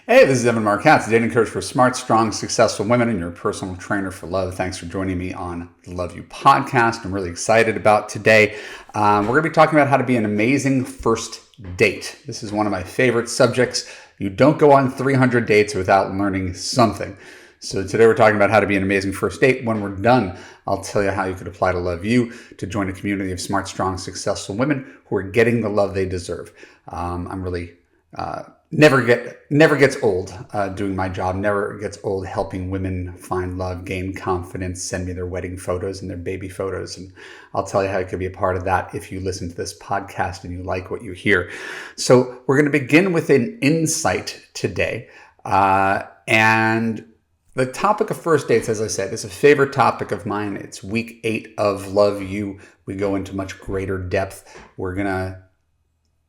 Hey, this is Evan Marquez, dating coach for smart, strong, successful women and your personal trainer for love. Thanks for joining me on the Love You podcast. I'm really excited about today. We're going to be talking about how to be an amazing first date. This is one of my favorite subjects. You don't go on 300 dates without learning something. So today we're talking about how to be an amazing first date. When we're done, I'll tell you how you could apply to Love You to join a community of smart, strong, successful women who are getting the love they deserve. I'm really never gets old doing my job. Never gets old helping women find love, gain confidence, send me their wedding photos and their baby photos. And I'll tell you how you could be a part of that if you listen to this podcast and you like what you hear. So we're going to begin with an insight today. And the topic of first dates, as I said, is a favorite topic of mine. It's week 8 of Love You. We go into much greater depth. We're going to,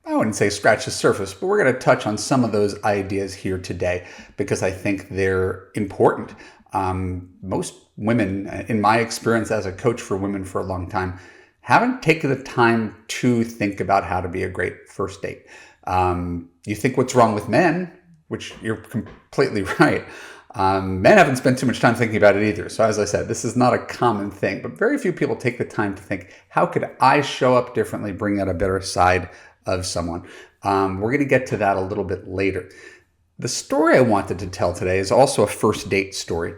I wouldn't say scratch the surface, but we're going to touch on some of those ideas here today because I think they're important. Most women, in my experience as a coach for women for a long time, haven't taken the time to think about how to be a great first date. You think what's wrong with men, which you're completely right. Men haven't spent too much time thinking about it either. So as I said, this is not a common thing, but very few people take the time to think, how could I show up differently, bring out a better side of someone? We're going to get to that a little bit later. The story I wanted to tell today is also a first date story.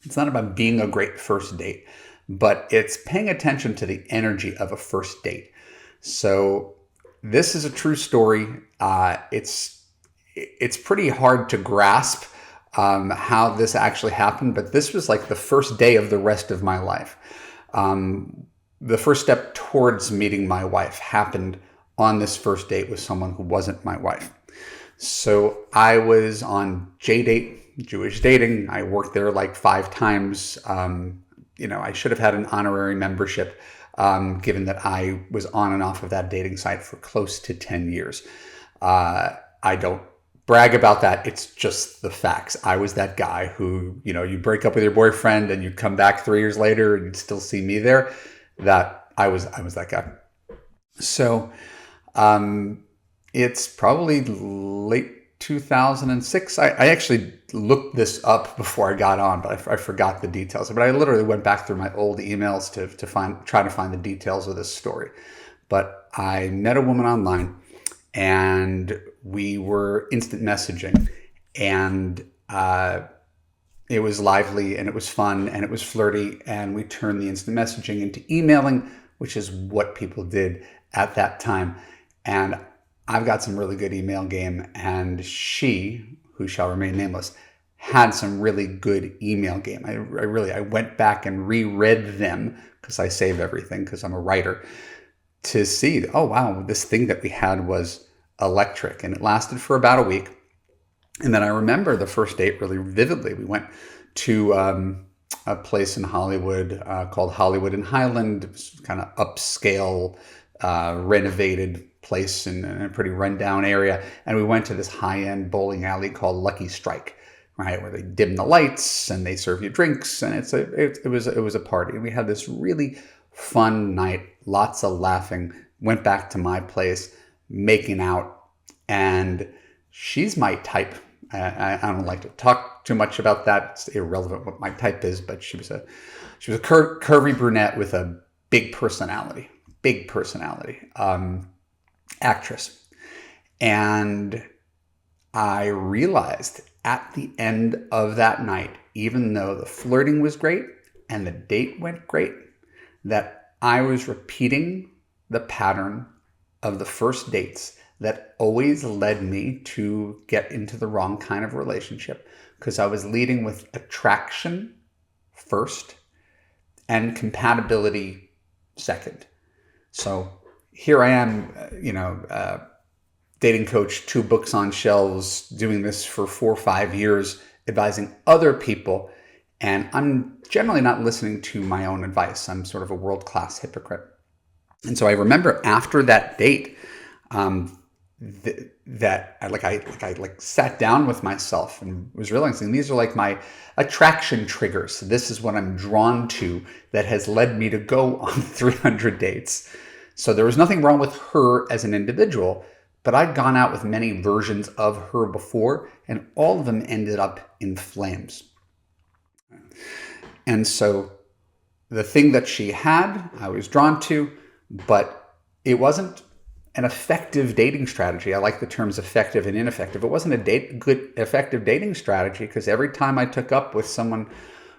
It's not about being a great first date, but it's paying attention to the energy of a first date. So this is a true story. It's pretty hard to grasp how this actually happened, but this was like the first day of the rest of my life. The first step towards meeting my wife happened on this first date with someone who wasn't my wife. So I was on JDate, Jewish dating. I worked there like 5 times. I should have had an honorary membership, given that I was on and off of that dating site for close to 10 years. I don't brag about that. It's just the facts. I was that guy who, you break up with your boyfriend and you come back 3 years later and you'd still see me there. That I was that guy. So it's probably late 2006. I actually looked this up before I got on, but I forgot the details. But I literally went back through my old emails to try to find the details of this story. But I met a woman online, and we were instant messaging, and it was lively, and it was fun, and it was flirty, and we turned the instant messaging into emailing, which is what people did at that time. And I've got some really good email game, and she, who shall remain nameless, had some really good email game. I went back and reread them because I save everything because I'm a writer, to see, oh wow, this thing that we had was electric. And it lasted for about a week. And then I remember the first date really vividly. We went to a place in Hollywood called Hollywood in Highland. It was kind of upscale, renovated place in a pretty rundown area. And we went to this high-end bowling alley called Lucky Strike, right, where they dim the lights and they serve you drinks. And it was a party. And we had this really fun night, lots of laughing. Went back to my place, making out, and she's my type. I don't like to talk too much about that. It's irrelevant what my type is, but she was a curvy brunette with a big personality, actress. And I realized at the end of that night, even though the flirting was great and the date went great, that I was repeating the pattern of the first dates that always led me to get into the wrong kind of relationship, because I was leading with attraction first and compatibility second. So here I am, dating coach, 2 books on shelves, doing this for 4 or 5 years, advising other people, and I'm generally not listening to my own advice. I'm sort of a world-class hypocrite. And so I remember after that date, that I sat down with myself and was realizing these are like my attraction triggers. This is what I'm drawn to that has led me to go on 300 dates. So there was nothing wrong with her as an individual, but I'd gone out with many versions of her before, and all of them ended up in flames. And so the thing that she had, I was drawn to, but it wasn't an effective dating strategy. I like the terms effective and ineffective. It wasn't a good, effective dating strategy because every time I took up with someone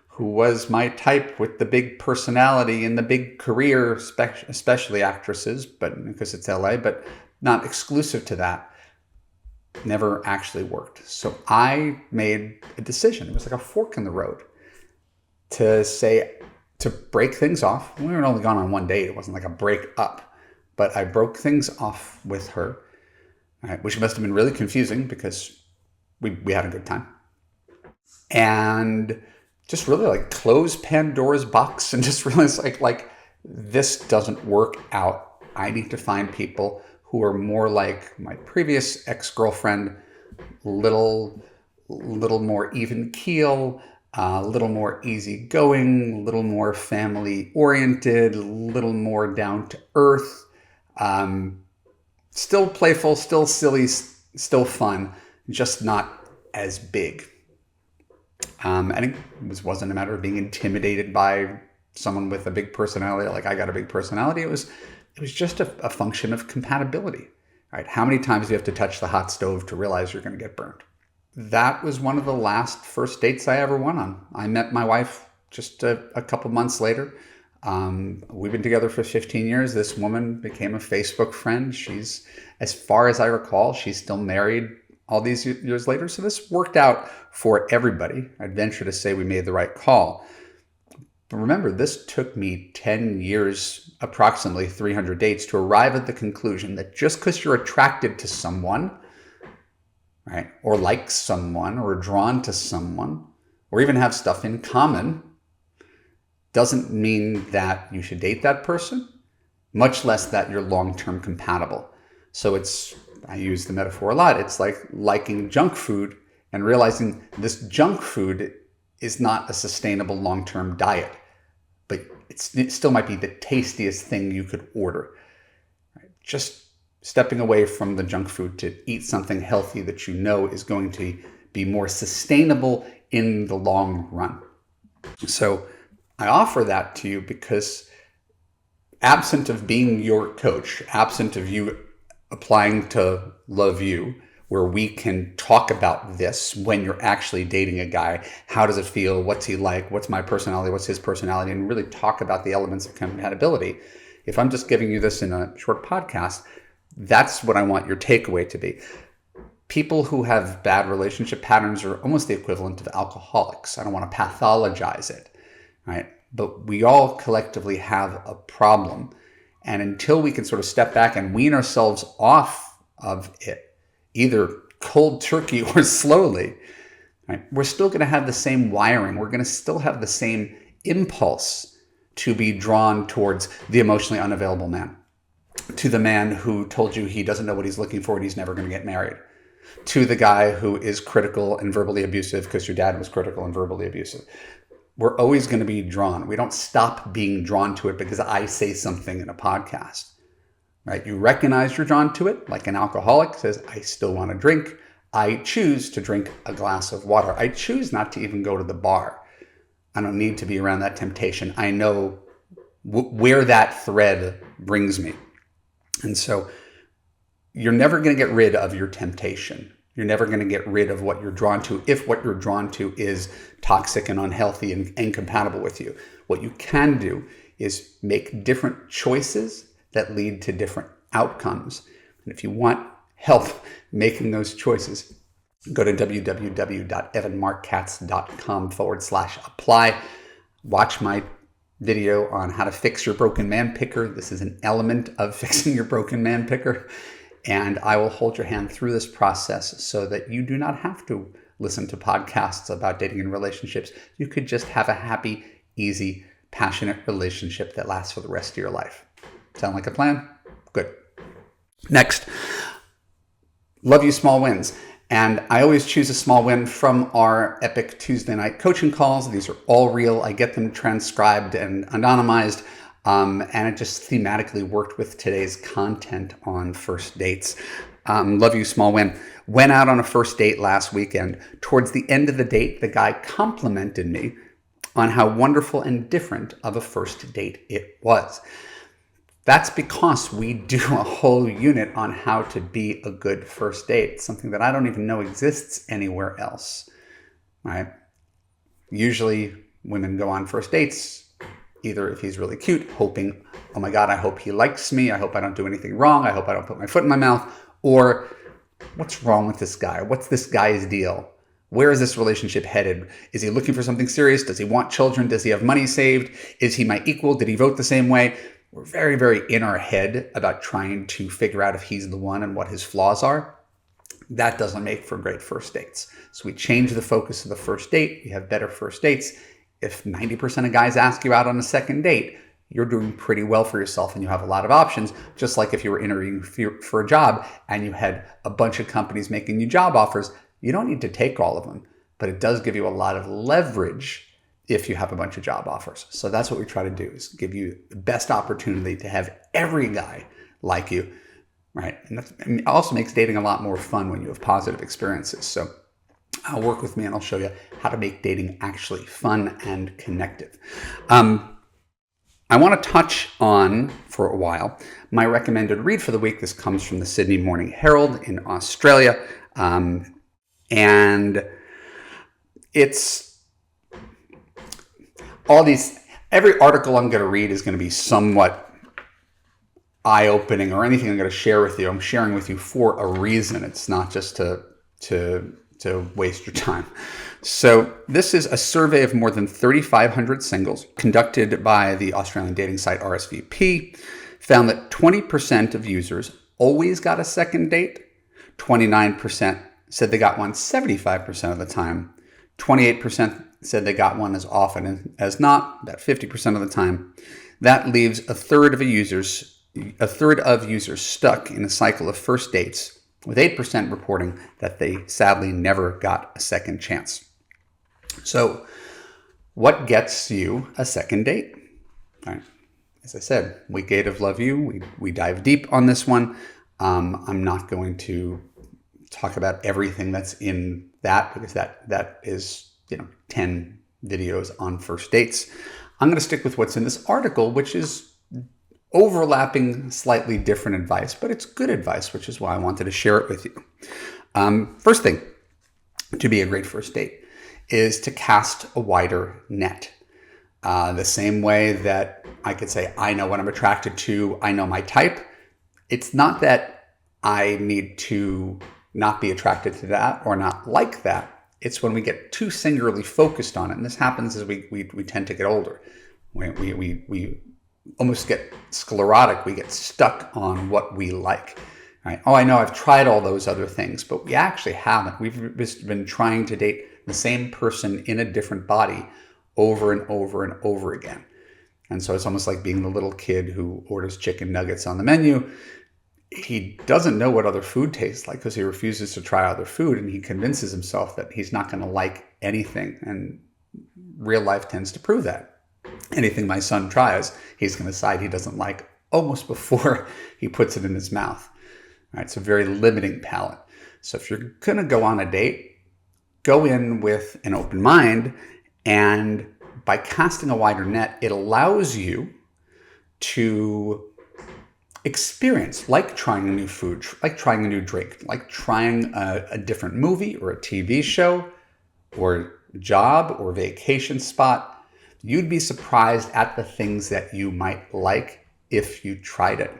who was my type with the big personality and the big career, especially actresses, but because it's LA, but not exclusive to that, never actually worked. So I made a decision. It was like a fork in the road to break things off. We were only gone on one date. It wasn't like a break up, but I broke things off with her, right, which must have been really confusing because we had a good time. And just really like close Pandora's box and just realize like this doesn't work out. I need to find people who are more like my previous ex-girlfriend, little more even keel, a little more easygoing, a little more family oriented, a little more down to earth, still playful, still silly, still fun, just not as big. And it wasn't a matter of being intimidated by someone with a big personality. Like I got a big personality. It was just a function of compatibility. Right? How many times do you have to touch the hot stove to realize you're going to get burned? That was one of the last first dates I ever went on. I met my wife just a couple months later. We've been together for 15 years. This woman became a Facebook friend. She's, as far as I recall, she's still married all these years later. So this worked out for everybody. I'd venture to say we made the right call. But remember, this took me 10 years, approximately 300 dates, to arrive at the conclusion that just because you're attracted to someone, right, or like someone, or drawn to someone, or even have stuff in common, doesn't mean that you should date that person, much less that you're long-term compatible. So I use the metaphor a lot. It's like liking junk food and realizing this junk food is not a sustainable long-term diet, but it still might be the tastiest thing you could order. Right? Just stepping away from the junk food to eat something healthy that you know is going to be more sustainable in the long run. So I offer that to you because absent of being your coach, absent of you applying to Love You, where we can talk about this when you're actually dating a guy, how does it feel, what's he like, what's my personality, what's his personality, and really talk about the elements of compatibility. If I'm just giving you this in a short podcast, that's what I want your takeaway to be. People who have bad relationship patterns are almost the equivalent of alcoholics. I don't want to pathologize it, right? But we all collectively have a problem. And until we can sort of step back and wean ourselves off of it, either cold turkey or slowly, right, we're still going to have the same wiring. We're going to still have the same impulse to be drawn towards the emotionally unavailable man, to the man who told you he doesn't know what he's looking for and he's never going to get married, to the guy who is critical and verbally abusive because your dad was critical and verbally abusive. We're always going to be drawn. We don't stop being drawn to it because I say something in a podcast, right? You recognize you're drawn to it, like an alcoholic says, I still want to drink. I choose to drink a glass of water. I choose not to even go to the bar. I don't need to be around that temptation. I know where that thread brings me. And so you're never going to get rid of your temptation. You're never going to get rid of what you're drawn to if what you're drawn to is toxic and unhealthy and incompatible with you. What you can do is make different choices that lead to different outcomes. And if you want help making those choices, go to www.evanmarkkatz.com/apply. Watch my video on how to fix your broken man picker. This is an element of fixing your broken man picker. And I will hold your hand through this process so that you do not have to listen to podcasts about dating and relationships. You could just have a happy, easy, passionate relationship that lasts for the rest of your life. Sound like a plan? Good. Next, Love You Small Wins. And I always choose a small win from our epic Tuesday night coaching calls. These are all real. I get them transcribed and anonymized. And it just thematically worked with today's content on first dates. love you, small win. Went out on a first date last weekend. Towards the end of the date, the guy complimented me on how wonderful and different of a first date it was. That's because we do a whole unit on how to be a good first date, something that I don't even know exists anywhere else, right? Usually women go on first dates, either if he's really cute, hoping, oh my God, I hope he likes me. I hope I don't do anything wrong. I hope I don't put my foot in my mouth. Or what's wrong with this guy? What's this guy's deal? Where is this relationship headed? Is he looking for something serious? Does he want children? Does he have money saved? Is he my equal? Did he vote the same way? We're very, very in our head about trying to figure out if he's the one and what his flaws are. That doesn't make for great first dates. So we change the focus of the first date. We have better first dates. If 90% of guys ask you out on a second date, you're doing pretty well for yourself and you have a lot of options, just like if you were interviewing for a job and you had a bunch of companies making you job offers. You don't need to take all of them, but it does give you a lot of leverage if you have a bunch of job offers. So that's what we try to do, is give you the best opportunity to have every guy like you, right? And it also makes dating a lot more fun when you have positive experiences. So work with me and I'll show you how to make dating actually fun and connective. I want to touch on, for a while, my recommended read for the week. This comes from the Sydney Morning Herald in Australia. And it's every article I'm going to read is going to be somewhat eye-opening, or anything I'm going to share with you, I'm sharing with you for a reason. It's not just to waste your time. So this is a survey of more than 3,500 singles conducted by the Australian dating site RSVP, found that 20% of users always got a second date, 29% said they got one 75% of the time, 28% said they got one as often as not, about 50% of the time. That leaves a third of users stuck in a cycle of first dates, with 8% reporting that they sadly never got a second chance. So what gets you a second date? All right. As I said, week 8 of Love You, we dive deep on this one. I'm not going to talk about everything that's in that, because that is 10 videos on first dates. I'm going to stick with what's in this article, which is overlapping slightly different advice, but it's good advice, which is why I wanted to share it with you. First thing to be a great first date is to cast a wider net. The same way that I could say, I know what I'm attracted to, I know my type. It's not that I need to not be attracted to that or not like that. It's when we get too singularly focused on it. And this happens as we tend to get older. We almost get sclerotic. We get stuck on what we like. Right? Oh, I know I've tried all those other things, but we actually haven't. We've just been trying to date the same person in a different body over and over and over again. And so it's almost like being the little kid who orders chicken nuggets on the menu. He doesn't know what other food tastes like because he refuses to try other food, and he convinces himself that he's not going to like anything. And real life tends to prove that. Anything my son tries, he's going to decide he doesn't like almost before he puts it in his mouth. Right? It's a very limiting palate. So if you're going to go on a date, go in with an open mind, and by casting a wider net, it allows you to experience, like trying a new food, like trying a new drink, like trying a different movie or a TV show or job or vacation spot. You'd be surprised at the things that you might like if you tried it.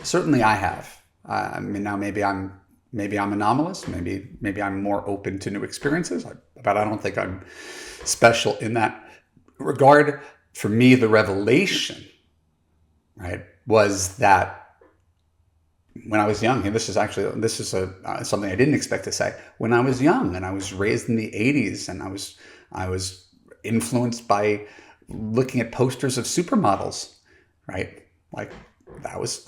Certainly I have. I mean, now maybe I'm anomalous. Maybe I'm more open to new experiences, but I don't think I'm special in that regard. For me, the revelation, right, was that when I was young, and this is something I didn't expect to say. When I was young and I was raised in the 80s, and I was influenced by looking at posters of supermodels, right? Like that was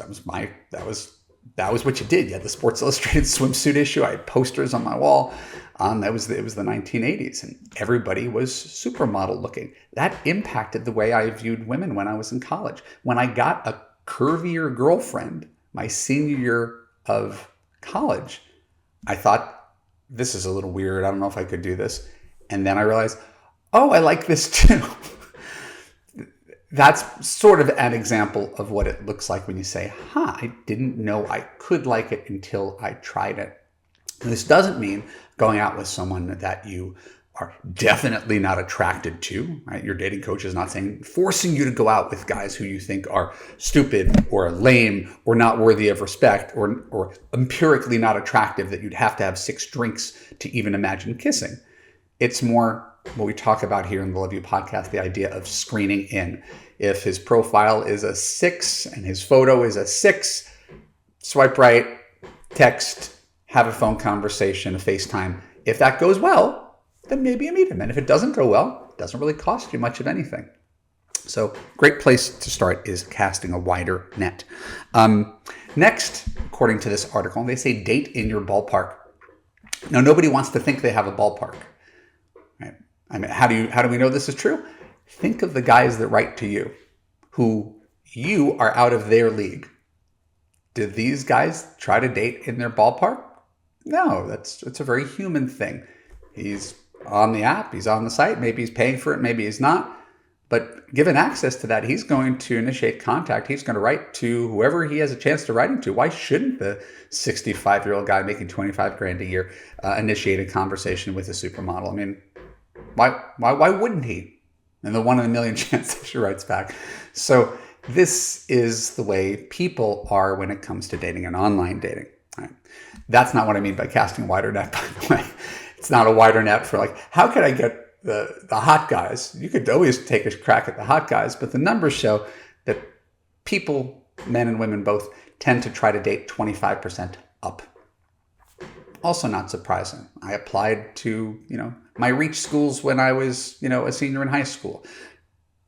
what you did. You had the Sports Illustrated swimsuit issue. I had posters on my wall. It was the 1980s, and everybody was supermodel looking. That impacted the way I viewed women when I was in college. When I got a curvier girlfriend my senior year of college, I thought, this is a little weird. I don't know if I could do this. And then I realized, oh, I like this too. That's sort of an example of what it looks like when you say, I didn't know I could like it until I tried it. And this doesn't mean going out with someone that you are definitely not attracted to, right? Your dating coach is not saying, forcing you to go out with guys who you think are stupid or lame or not worthy of respect or empirically not attractive, that you'd have to have 6 drinks to even imagine kissing. It's more what we talk about here in the Love You podcast, the idea of screening in. If his profile is a 6 and his photo is a 6, swipe right, text, have a phone conversation, a FaceTime. If that goes well, then maybe you meet him. And if it doesn't go well, it doesn't really cost you much of anything. So great place to start is casting a wider net. Next, according to this article, they say date in your ballpark. Now, nobody wants to think they have a ballpark. Right? I mean, how do we know this is true? Think of the guys that write to you, who you are out of their league. Did these guys try to date in their ballpark? No, it's a very human thing. He's on the app, he's on the site, maybe he's paying for it, maybe he's not. But given access to that, he's going to initiate contact. He's going to write to whoever he has a chance to write to. Why shouldn't the 65-year-old guy making $25,000 a year initiate a conversation with a supermodel? I mean, why wouldn't he? And the 1 in a million chance that she writes back. So this is the way people are when it comes to dating and online dating. Right? That's not what I mean by casting a wider net, by the way. It's not a wider net for like, how can I get the hot guys? You could always take a crack at the hot guys, but the numbers show that people, men and women both, tend to try to date 25% up. Also not surprising. I applied to, my reach schools when I was, a senior in high school.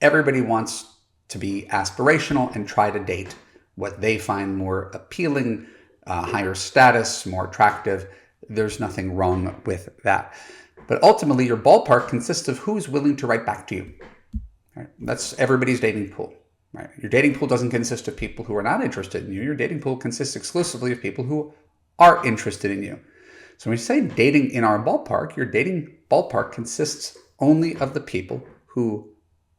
Everybody wants to be aspirational and try to date what they find more appealing, higher status, more attractive. There's nothing wrong with that. But ultimately, your ballpark consists of who's willing to write back to you. Right? That's everybody's dating pool. Right? Your dating pool doesn't consist of people who are not interested in you. Your dating pool consists exclusively of people who are interested in you. So when you say dating in our ballpark, your dating ballpark consists only of the people who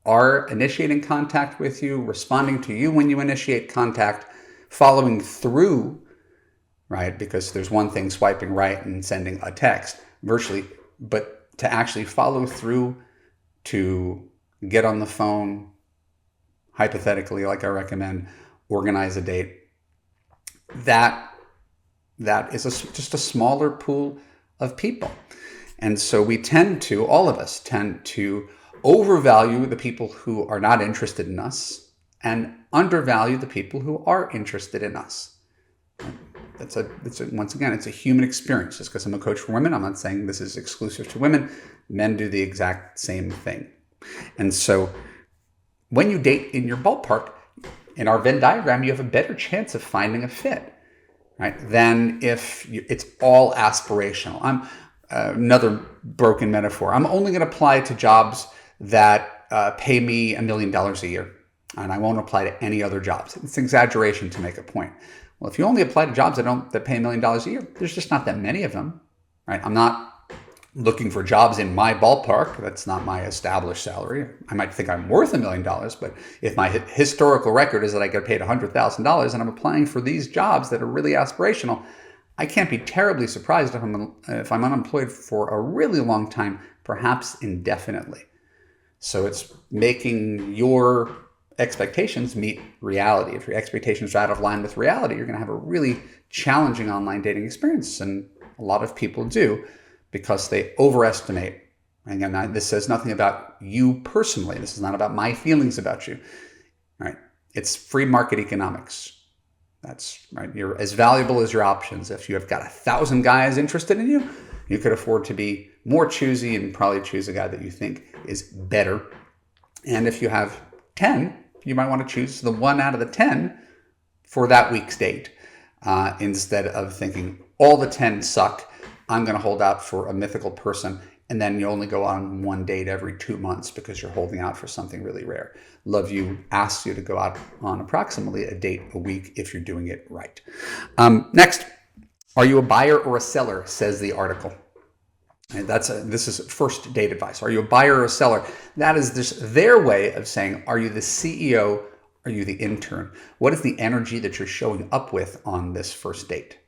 are initiating contact with you, responding to you when you initiate contact, following through, right? Because there's one thing swiping right and sending a text virtually, but to actually follow through, to get on the phone, hypothetically, like I recommend, organize a date, that is just a smaller pool of people. And so all of us tend to overvalue the people who are not interested in us and undervalue the people who are interested in us. Once again, it's a human experience. Just because I'm a coach for women, I'm not saying this is exclusive to women. Men do the exact same thing. And so when you date in your ballpark, in our Venn diagram, you have a better chance of finding a fit, right? Than if it's all aspirational. Another broken metaphor. I'm only going to apply to jobs that pay me $1 million a year, and I won't apply to any other jobs. It's an exaggeration to make a point. Well, if you only apply to jobs that pay $1 million a year, there's just not that many of them, right? I'm not looking for jobs in my ballpark. That's not my established salary. I might think I'm worth $1 million, but if my historical record is that I get paid $100,000 and I'm applying for these jobs that are really aspirational, I can't be terribly surprised if I'm unemployed for a really long time, perhaps indefinitely. So it's making your expectations meet reality. If your expectations are out of line with reality, you're going to have a really challenging online dating experience. And a lot of people do because they overestimate. And again, this says nothing about you personally. This is not about my feelings about you. Right? It's free market economics. That's right. You're as valuable as your options. If you have got 1,000 guys interested in you, you could afford to be more choosy and probably choose a guy that you think is better. And if you have 10, you might want to choose the 1 out of the 10 for that week's date instead of thinking all the 10 suck. I'm going to hold out for a mythical person and then you only go on one date every 2 months because you're holding out for something really rare. Love You asks you to go out on approximately a date a week if you're doing it right. Next, are you a buyer or a seller, says the article. And this is first date advice. Are you a buyer or a seller? That is just their way of saying, are you the CEO? Are you the intern? What is the energy that you're showing up with on this first date?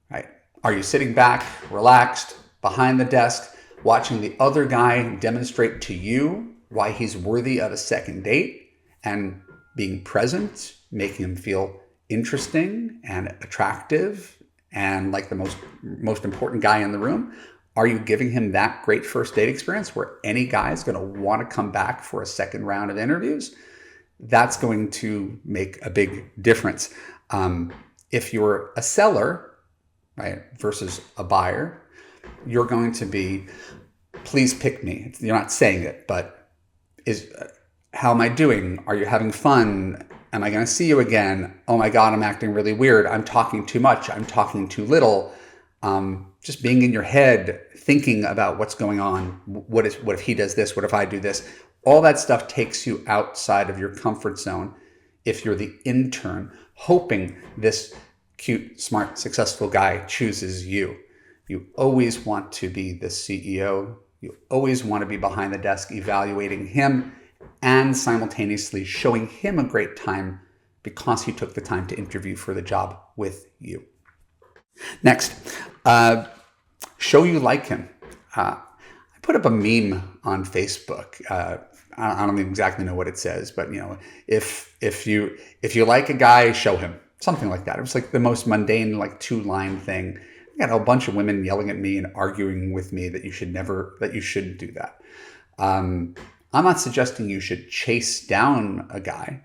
Right? Are you sitting back, relaxed, behind the desk, watching the other guy demonstrate to you why he's worthy of a second date and being present, making him feel interesting and attractive and like the most important guy in the room? Are you giving him that great first date experience where any guy is going to want to come back for a second round of interviews? That's going to make a big difference. If you're a seller, right, versus a buyer, you're going to be, please pick me. You're not saying it, but how am I doing? Are you having fun? Am I going to see you again? Oh my God, I'm acting really weird. I'm talking too much. I'm talking too little. Just being in your head, thinking about what's going on. What if he does this? What if I do this? All that stuff takes you outside of your comfort zone if you're the intern, hoping this cute, smart, successful guy chooses you. You always want to be the CEO. You always want to be behind the desk evaluating him and simultaneously showing him a great time because he took the time to interview for the job with you. Next, show you like him. I put up a meme on Facebook. I don't exactly know what it says, but if you like a guy, show him, something like that. It was like the most mundane, like 2-line thing. I got a bunch of women yelling at me and arguing with me that you shouldn't do that. I'm not suggesting you should chase down a guy.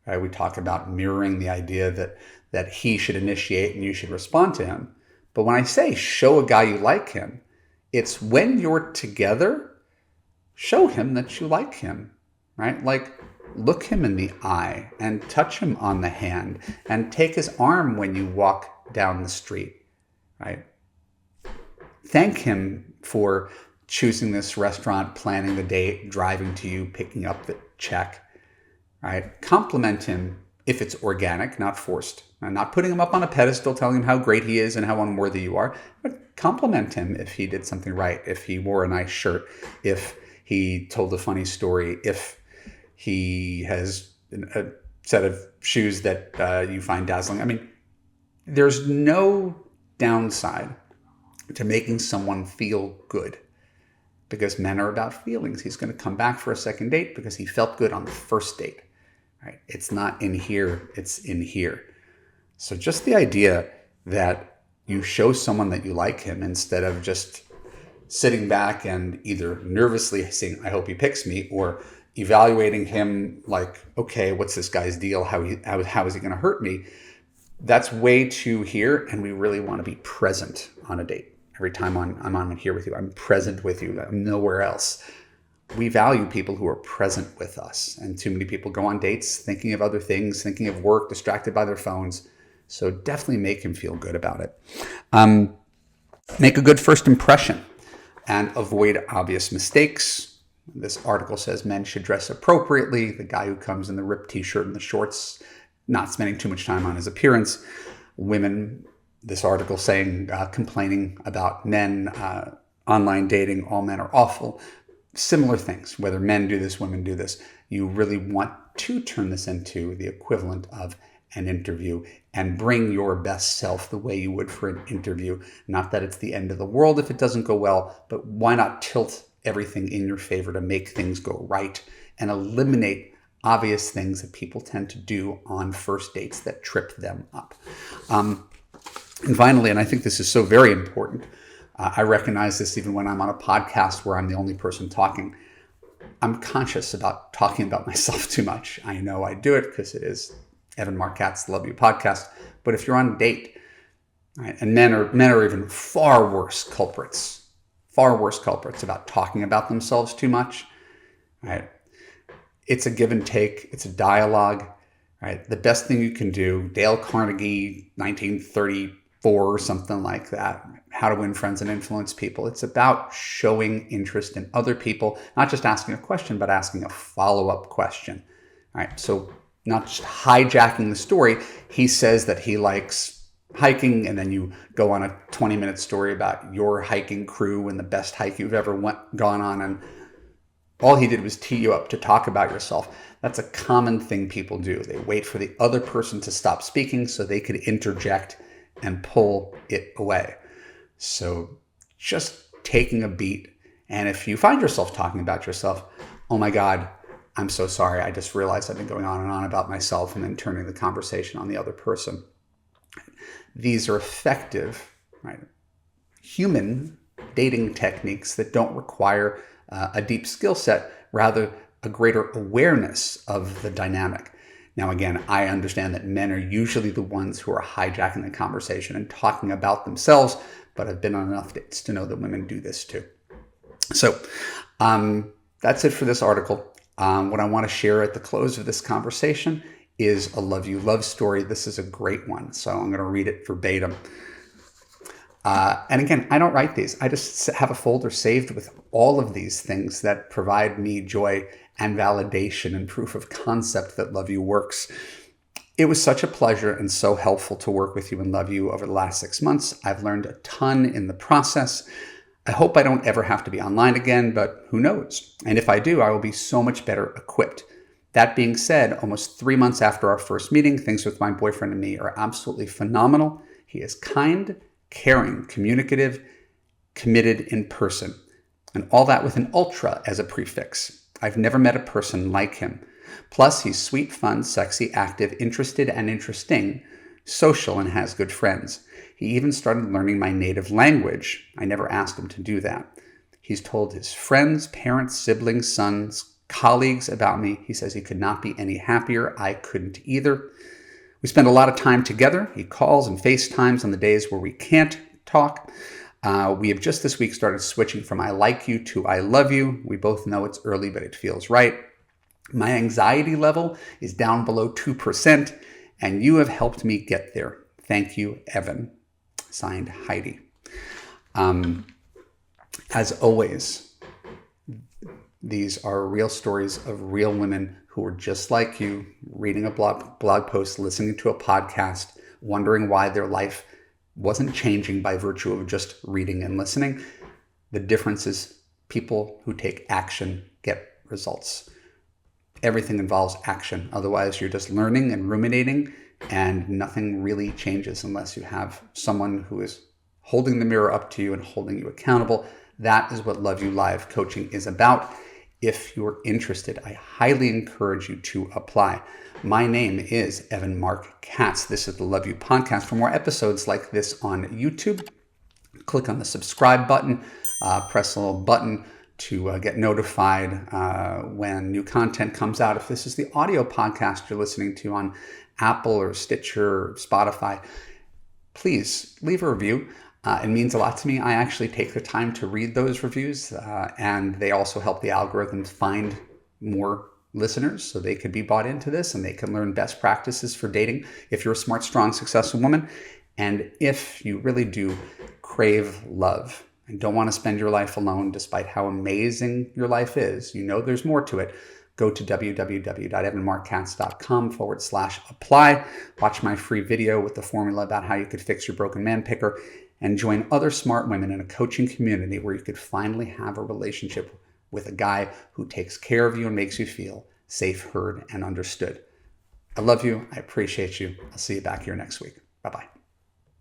Right? We talk about mirroring the idea that he should initiate and you should respond to him. But when I say show a guy you like him, it's when you're together, show him that you like him, right? Like look him in the eye and touch him on the hand and take his arm when you walk down the street, right? Thank him for choosing this restaurant, planning the date, driving to you, picking up the check, right? Compliment him if it's organic, not forced. I'm not putting him up on a pedestal, telling him how great he is and how unworthy you are, but compliment him if he did something right, if he wore a nice shirt, if he told a funny story, if he has a set of shoes that you find dazzling. I mean, there's no downside to making someone feel good because men are about feelings. He's going to come back for a second date because he felt good on the first date. Right? It's not in here, it's in here. So just the idea that you show someone that you like him instead of just sitting back and either nervously saying, I hope he picks me, or evaluating him like, okay, what's this guy's deal? How is he going to hurt me? That's way too here, and we really want to be present on a date. Every time I'm on here with you, I'm present with you. I'm nowhere else. We value people who are present with us. And too many people go on dates thinking of other things, thinking of work, distracted by their phones. So definitely make him feel good about it. Make a good first impression and avoid obvious mistakes. This article says men should dress appropriately. The guy who comes in the ripped t-shirt and the shorts, not spending too much time on his appearance. Women, this article saying, complaining about men, online dating, all men are awful. Similar things, whether men do this, women do this. You really want to turn this into the equivalent of an interview and bring your best self the way you would for an interview. Not that it's the end of the world if it doesn't go well, but why not tilt everything in your favor to make things go right and eliminate obvious things that people tend to do on first dates that trip them up. And finally, and I think this is so very important, I recognize this even when I'm on a podcast where I'm the only person talking. I'm conscious about talking about myself too much. I know I do it because it is Evan Marquette's Love You podcast. But if you're on a date, right, and men are even far worse culprits about talking about themselves too much. Right? It's a give and take. It's a dialogue. Right? The best thing you can do, Dale Carnegie, 1930 4 or something like that. How to Win Friends and Influence People. It's about showing interest in other people, not just asking a question, but asking a follow-up question. All right, so not just hijacking the story. He says that he likes hiking, and then you go on a 20-minute story about your hiking crew and the best hike you've ever gone on, and all he did was tee you up to talk about yourself. That's a common thing people do. They wait for the other person to stop speaking so they could interject and pull it away. So just taking a beat. And if you find yourself talking about yourself, oh my God, I'm so sorry. I just realized I've been going on and on about myself, and then turning the conversation on the other person. These are effective, right, human dating techniques that don't require a deep skill set, rather a greater awareness of the dynamic. Now, again, I understand that men are usually the ones who are hijacking the conversation and talking about themselves, but I've been on enough dates to know that women do this too. So that's it for this article. What I want to share at the close of this conversation is a love you love story. This is a great one, so I'm going to read it verbatim. And again, I don't write these. I just have a folder saved with all of these things that provide me joy and validation and proof of concept that Love You works. It was such a pleasure and so helpful to work with you and Love You over the last 6 months. I've learned a ton in the process. I hope I don't ever have to be online again, but who knows? And if I do, I will be so much better equipped. That being said, almost 3 months after our first meeting, things with my boyfriend and me are absolutely phenomenal. He is kind, caring, communicative, committed in person, and all that with an ultra as a prefix. I've never met a person like him. Plus, he's sweet, fun, sexy, active, interested, and interesting, social, and has good friends. He even started learning my native language. I never asked him to do that. He's told his friends, parents, siblings, sons, colleagues about me. He says he could not be any happier. I couldn't either. We spend a lot of time together. He calls and FaceTimes on the days where we can't talk. We have just this week started switching from I like you to I love you. We both know it's early, but it feels right. My anxiety level is down below 2%, and you have helped me get there. Thank you, Evan. Signed, Heidi. As always, these are real stories of real women who are just like you, reading a blog post, listening to a podcast, wondering why their life wasn't changing by virtue of just reading and listening. The difference is people who take action get results. Everything involves action. Otherwise, you're just learning and ruminating, and nothing really changes unless you have someone who is holding the mirror up to you and holding you accountable. That is what Love You Live coaching is about. If you're interested, I highly encourage you to apply. My name is Evan Mark Katz. This is the Love You Podcast. For more episodes like this on YouTube, click on the subscribe button, press the little button to get notified when new content comes out. If this is the audio podcast you're listening to on Apple or Stitcher or Spotify, please leave a review. It means a lot to me. I actually take the time to read those reviews, and they also help the algorithms find more listeners so they could be bought into this and they can learn best practices for dating if you're a smart, strong, successful woman. And if you really do crave love and don't want to spend your life alone, despite how amazing your life is, you know there's more to it. Go to www.evanmarkkatz.com/apply. Watch my free video with the formula about how you could fix your broken man picker, and join other smart women in a coaching community where you could finally have a relationship with a guy who takes care of you and makes you feel safe, heard, and understood. I love you. I appreciate you. I'll see you back here next week. Bye-bye.